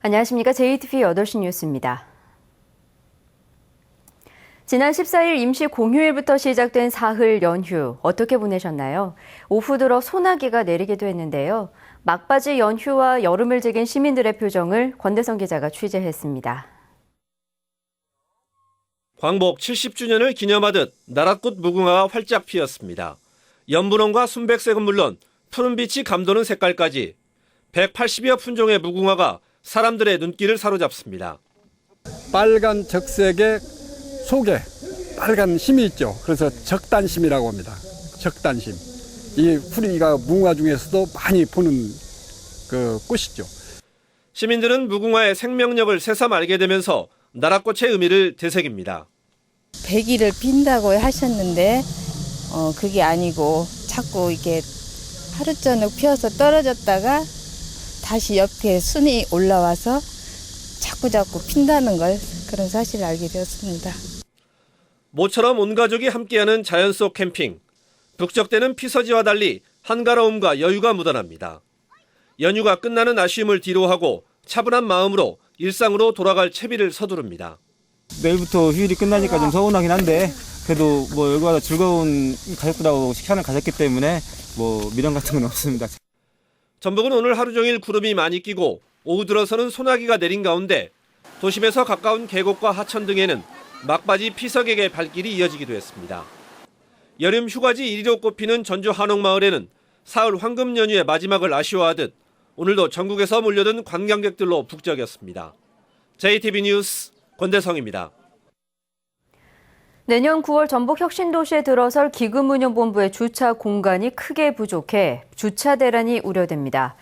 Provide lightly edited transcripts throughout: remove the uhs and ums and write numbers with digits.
안녕하십니까. JTBC 8시 뉴스입니다. 지난 14일 임시 공휴일부터 시작된 사흘 연휴 어떻게 보내셨나요? 오후 들어 소나기가 내리기도 했는데요. 막바지 연휴와 여름을 즐긴 시민들의 표정을 권대성 기자가 취재했습니다. 광복 70주년을 기념하듯 나랏꽃 무궁화가 활짝 피었습니다. 연분홍과 순백색은 물론 푸른빛이 감도는 색깔까지 180여 품종의 무궁화가 사람들의 눈길을 사로잡습니다. 빨간 적색의 속에 빨간 심이 있죠. 그래서 적단심이라고 합니다. 적단심. 이 우리가 무궁화 중에서도 많이 보는 그 꽃이죠. 시민들은 무궁화의 생명력을 새삼 알게 되면서 나랏꽃의 의미를 되새깁니다. 100일을 핀다고 하셨는데 그게 아니고 자꾸 이렇게 하루 저녁 피어서 떨어졌다가 다시 옆에 순이 올라와서 자꾸 핀다는 걸 그런 사실을 알게 되었습니다. 모처럼 온 가족이 함께하는 자연 속 캠핑. 북적대는 피서지와 달리 한가로움과 여유가 묻어납니다. 연휴가 끝나는 아쉬움을 뒤로하고 차분한 마음으로 일상으로 돌아갈 채비를 서두릅니다. 내일부터 휴일이 끝나니까 좀 서운하긴 한데 그래도 여기 와서 즐거운 가족들하고 시간을 가졌기 때문에 미련 같은 건 없습니다. 전북은 오늘 하루 종일 구름이 많이 끼고 오후 들어서는 소나기가 내린 가운데 도심에서 가까운 계곡과 하천 등에는 막바지 피서객의 발길이 이어지기도 했습니다. 여름 휴가지 1위로 꼽히는 전주 한옥마을에는 사흘 황금 연휴의 마지막을 아쉬워하듯 오늘도 전국에서 몰려든 관광객들로 북적였습니다. JTBC 뉴스 권대성입니다. 내년 9월 전북 혁신도시에 들어설 기금운용본부의 주차 공간이 크게 부족해 주차 대란이 우려됩니다.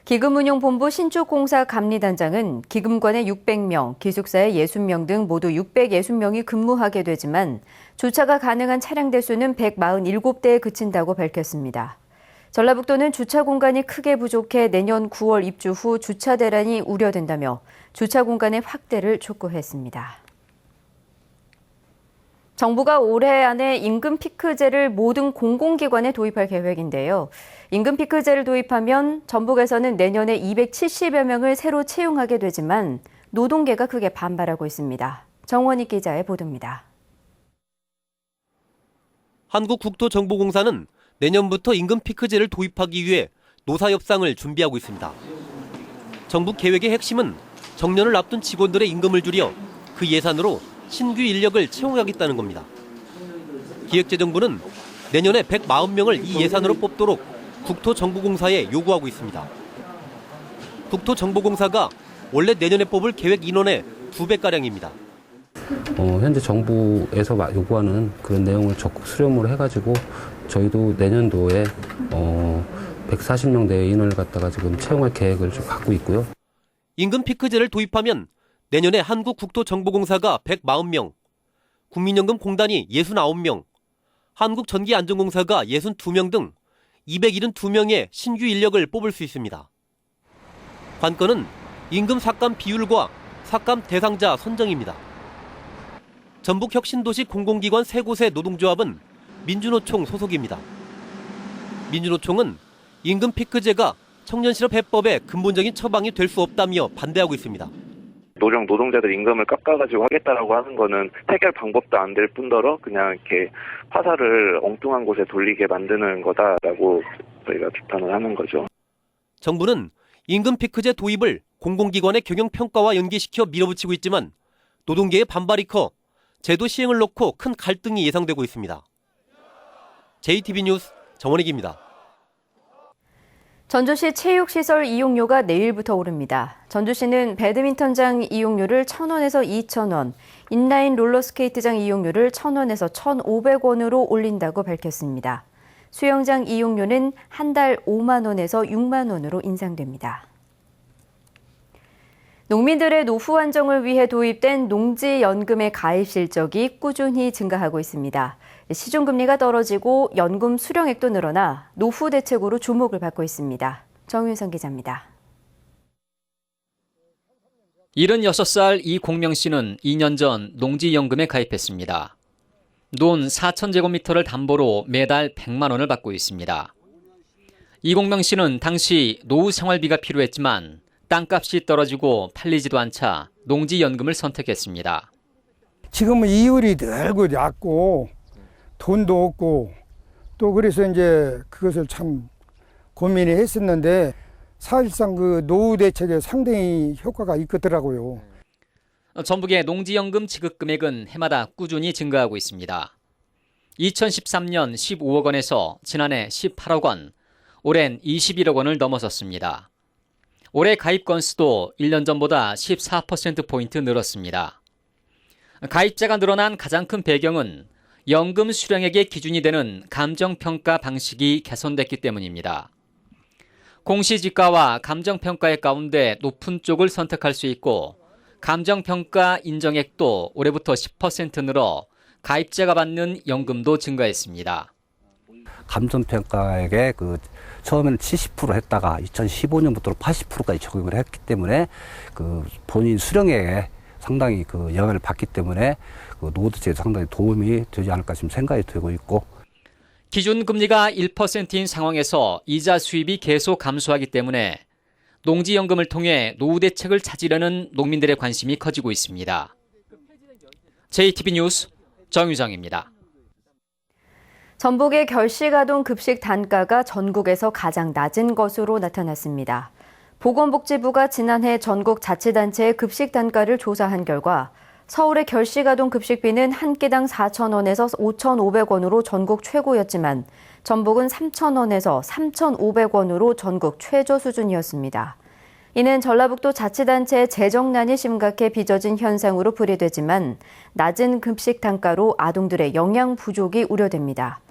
기금운용본부 신축공사 감리단장은 기금관에 600명, 기숙사에 60명 등 모두 660명이 근무하게 되지만 주차가 가능한 차량 대수는 147대에 그친다고 밝혔습니다. 전라북도는 주차 공간이 크게 부족해 내년 9월 입주 후 주차 대란이 우려된다며 주차 공간의 확대를 촉구했습니다. 정부가 올해 안에 임금 피크제를 모든 공공기관에 도입할 계획인데요. 임금 피크제를 도입하면 전북에서는 내년에 270여 명을 새로 채용하게 되지만 노동계가 크게 반발하고 있습니다. 정원익 기자의 보도입니다. 한국국토정보공사는 내년부터 임금 피크제를 도입하기 위해 노사 협상을 준비하고 있습니다. 정부 계획의 핵심은 정년을 앞둔 직원들의 임금을 줄여 그 예산으로 신규 인력을 채용하겠다는 겁니다. 기획재정부는 내년에 140명을 이 예산으로 뽑도록 국토정보공사에 요구하고 있습니다. 국토정보공사가 원래 내년에 뽑을 계획 인원의 2배가량입니다. 현재 정부에서 요구하는 그런 내용을 적극 수렴을 해가지고 저희도 내년도에 140명 내의 인원을 갖다가 지금 채용할 계획을 좀 갖고 있고요. 임금 피크제를 도입하면 내년에 한국국토정보공사가 140명, 국민연금공단이 69명, 한국전기안전공사가 62명 등 272명의 신규 인력을 뽑을 수 있습니다. 관건은 임금 삭감 비율과 삭감 대상자 선정입니다. 전북혁신도시 공공기관 3곳의 노동조합은 민주노총 소속입니다. 민주노총은 임금 피크제가 청년실업 해법의 근본적인 처방이 될 수 없다며 반대하고 있습니다. 노동자들 임금을 깎아가지고 하겠다라고 하는 거는 해결 방법도 안 될 뿐더러 그냥 이렇게 화살을 엉뚱한 곳에 돌리게 만드는 거다라고 저희가 비판을 하는 거죠. 정부는 임금 피크제 도입을 공공기관의 경영평가와 연계시켜 밀어붙이고 있지만 노동계의 반발이 커 제도 시행을 놓고 큰 갈등이 예상되고 있습니다. JTBC 뉴스 정원익입니다. 전주시 체육시설 이용료가 내일부터 오릅니다. 전주시는 배드민턴장 이용료를 1,000원에서 2,000원, 인라인 롤러스케이트장 이용료를 1,000원에서 1,500원으로 올린다고 밝혔습니다. 수영장 이용료는 한 달 5만 원에서 6만 원으로 인상됩니다. 농민들의 노후 안정을 위해 도입된 농지연금의 가입 실적이 꾸준히 증가하고 있습니다. 시중금리가 떨어지고 연금 수령액도 늘어나 노후 대책으로 주목을 받고 있습니다. 정윤선 기자입니다. 76살 이공명 씨는 2년 전 농지연금에 가입했습니다. 논 4,000제곱미터를 담보로 매달 100만 원을 받고 있습니다. 이공명 씨는 당시 노후 생활비가 필요했지만 땅값이 떨어지고 팔리지도 않자 농지연금을 선택했습니다. 지금은 이율이 늘고 낮고 돈도 없고 또 그래서 이제 그것을 참 고민을 했었는데 사실상 그 노후 대책에 상당히 효과가 있더라고요. 전북의 농지연금 지급 금액은 해마다 꾸준히 증가하고 있습니다. 2013년 15억 원에서 지난해 18억 원, 올해는 21억 원을 넘어섰습니다. 올해 가입 건수도 1년 전보다 14%포인트 늘었습니다. 가입자가 늘어난 가장 큰 배경은 연금 수령액의 기준이 되는 감정평가 방식이 개선됐기 때문입니다. 공시지가와 감정평가액 가운데 높은 쪽을 선택할 수 있고 감정평가 인정액도 올해부터 10% 늘어 가입자가 받는 연금도 증가했습니다. 감정평가액에 처음에는 70% 했다가 2015년부터 80%까지 적용을 했기 때문에 본인 수령액에 상당히 영향을 받기 때문에 노후 대책에 상당히 도움이 되지 않을까 지금 생각이 되고 있고. 기준금리가 1%인 상황에서 이자 수입이 계속 감소하기 때문에 농지연금을 통해 노후 대책을 찾으려는 농민들의 관심이 커지고 있습니다. JTB 뉴스 정유정입니다. 전북의 결식아동 급식 단가가 전국에서 가장 낮은 것으로 나타났습니다. 보건복지부가 지난해 전국 자치단체의 급식 단가를 조사한 결과 서울의 결식아동 급식비는 한 끼당 4,000원에서 5,500원으로 전국 최고였지만 전북은 3,000원에서 3,500원으로 전국 최저 수준이었습니다. 이는 전라북도 자치단체의 재정난이 심각해 빚어진 현상으로 풀이되지만 낮은 급식 단가로 아동들의 영양 부족이 우려됩니다.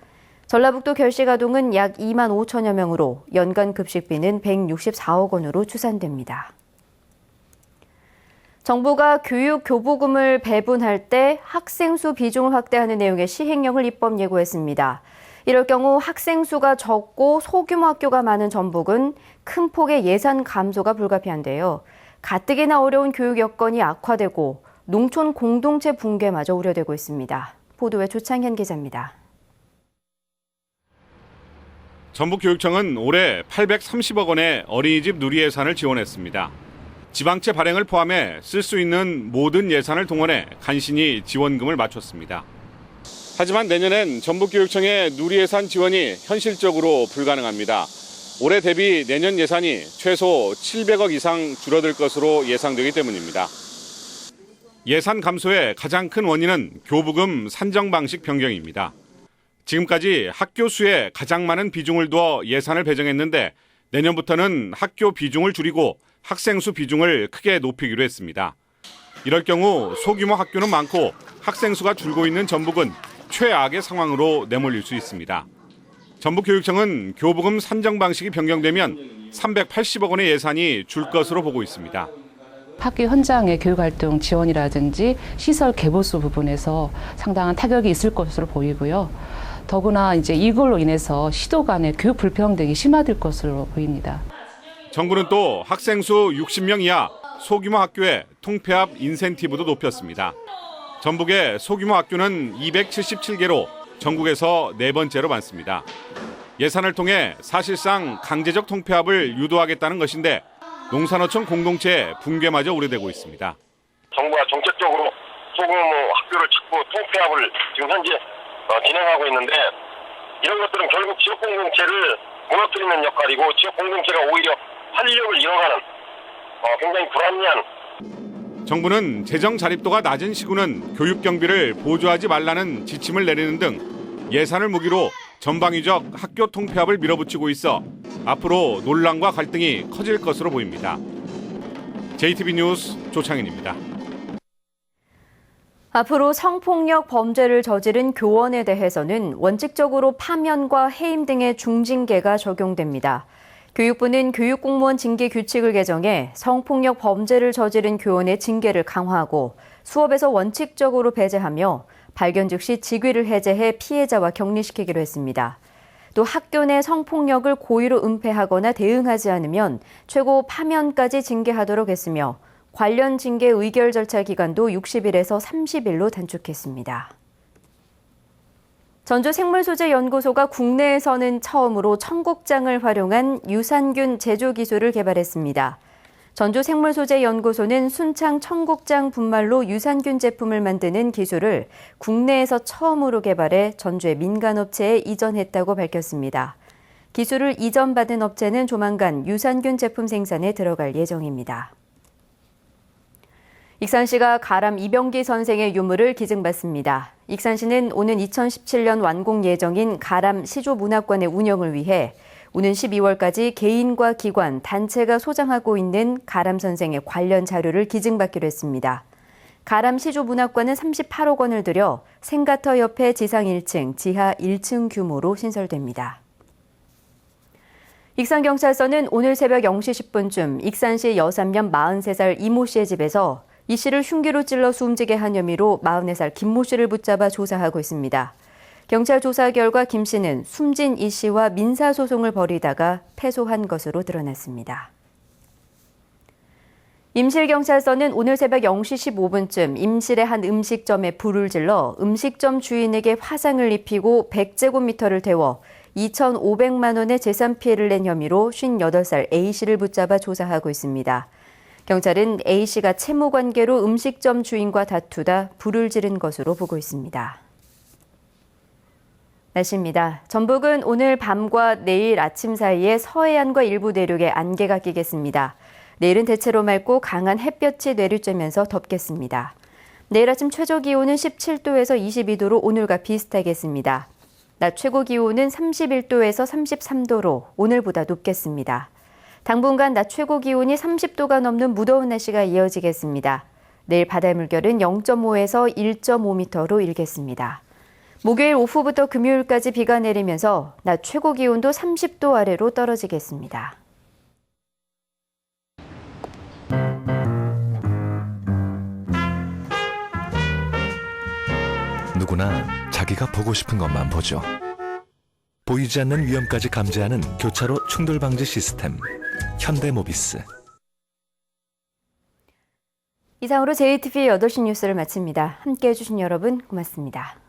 전라북도 결식아동은 약 2만 5천여 명으로 연간 급식비는 164억 원으로 추산됩니다. 정부가 교육 교부금을 배분할 때 학생 수 비중을 확대하는 내용의 시행령을 입법 예고했습니다. 이럴 경우 학생 수가 적고 소규모 학교가 많은 전북은 큰 폭의 예산 감소가 불가피한데요. 가뜩이나 어려운 교육 여건이 악화되고 농촌 공동체 붕괴마저 우려되고 있습니다. 보도에 조창현 기자입니다. 전북교육청은 올해 830억 원의 어린이집 누리 예산을 지원했습니다. 지방채 발행을 포함해 쓸 수 있는 모든 예산을 동원해 간신히 지원금을 맞췄습니다. 하지만 내년엔 전북교육청의 누리 예산 지원이 현실적으로 불가능합니다. 올해 대비 내년 예산이 최소 700억 이상 줄어들 것으로 예상되기 때문입니다. 예산 감소의 가장 큰 원인은 교부금 산정 방식 변경입니다. 지금까지 학교 수에 가장 많은 비중을 두어 예산을 배정했는데 내년부터는 학교 비중을 줄이고 학생 수 비중을 크게 높이기로 했습니다. 이럴 경우 소규모 학교는 많고 학생 수가 줄고 있는 전북은 최악의 상황으로 내몰릴 수 있습니다. 전북교육청은 교부금 산정 방식이 변경되면 380억 원의 예산이 줄 것으로 보고 있습니다. 학교 현장의 교육활동 지원이라든지 시설 개보수 부분에서 상당한 타격이 있을 것으로 보이고요. 더구나 이제 이걸로 인해서 시도 간의 교육 불평등이 심화될 것으로 보입니다. 정부는 또 학생 수 60명 이하 소규모 학교의 통폐합 인센티브도 높였습니다. 전북의 소규모 학교는 277개로 전국에서 네 번째로 많습니다. 예산을 통해 사실상 강제적 통폐합을 유도하겠다는 것인데 농산어촌 공동체의 붕괴마저 우려되고 있습니다. 정부가 정책적으로 소규모 학교를 찾고 통폐합을 지금 현재 진행하고 있는데 이런 것들은 결국 지역 공동체를 무너뜨리는 역할이고 지역 공동체가 오히려 활력을 잃어가는 굉장히 불합리한. 정부는 재정 자립도가 낮은 시군은 교육 경비를 보조하지 말라는 지침을 내리는 등 예산을 무기로 전방위적 학교 통폐합을 밀어붙이고 있어 앞으로 논란과 갈등이 커질 것으로 보입니다. JTB 뉴스 조창현입니다. 앞으로 성폭력 범죄를 저지른 교원에 대해서는 원칙적으로 파면과 해임 등의 중징계가 적용됩니다. 교육부는 교육공무원 징계 규칙을 개정해 성폭력 범죄를 저지른 교원의 징계를 강화하고 수업에서 원칙적으로 배제하며 발견 즉시 직위를 해제해 피해자와 격리시키기로 했습니다. 또 학교 내 성폭력을 고의로 은폐하거나 대응하지 않으면 최고 파면까지 징계하도록 했으며 관련 징계 의결 절차 기간도 60일에서 30일로 단축했습니다. 전주생물소재연구소가 국내에서는 처음으로 청국장을 활용한 유산균 제조 기술을 개발했습니다. 전주생물소재연구소는 순창 청국장 분말로 유산균 제품을 만드는 기술을 국내에서 처음으로 개발해 전주의 민간업체에 이전했다고 밝혔습니다. 기술을 이전받은 업체는 조만간 유산균 제품 생산에 들어갈 예정입니다. 익산시가 가람 이병기 선생의 유물을 기증받습니다. 익산시는 오는 2017년 완공 예정인 가람 시조문학관의 운영을 위해 오는 12월까지 개인과 기관, 단체가 소장하고 있는 가람 선생의 관련 자료를 기증받기로 했습니다. 가람 시조문학관은 38억 원을 들여 생가터 옆에 지상 1층, 지하 1층 규모로 신설됩니다. 익산경찰서는 오늘 새벽 0시 10분쯤 익산시 여산면 43살 이모 씨의 집에서 이 씨를 흉기로 찔러 숨지게 한 혐의로 44살 김모 씨를 붙잡아 조사하고 있습니다. 경찰 조사 결과 김 씨는 숨진 이 씨와 민사소송을 벌이다가 패소한 것으로 드러났습니다. 임실경찰서는 오늘 새벽 0시 15분쯤 임실의 한 음식점에 불을 질러 음식점 주인에게 화상을 입히고 100제곱미터를 태워 2,500만 원의 재산 피해를 낸 혐의로 58살 A 씨를 붙잡아 조사하고 있습니다. 경찰은 A 씨가 채무 관계로 음식점 주인과 다투다 불을 지른 것으로 보고 있습니다. 날씨입니다. 전북은 오늘 밤과 내일 아침 사이에 서해안과 일부 내륙에 안개가 끼겠습니다. 내일은 대체로 맑고 강한 햇볕이 내리쬐면서 덥겠습니다. 내일 아침 최저 기온은 17도에서 22도로 오늘과 비슷하겠습니다. 낮 최고 기온은 31도에서 33도로 오늘보다 높겠습니다. 당분간 낮 최고 기온이 30도가 넘는 무더운 날씨가 이어지겠습니다. 내일 바다 물결은 0.5에서 1.5m로 일겠습니다. 목요일 오후부터 금요일까지 비가 내리면서 낮 최고 기온도 30도 아래로 떨어지겠습니다. 누구나 자기가 보고 싶은 것만 보죠. 보이지 않는 위험까지 감지하는 교차로 충돌 방지 시스템 현대모비스. 이상으로 JTBC 8시 뉴스를 마칩니다. 함께해 주신 여러분 고맙습니다.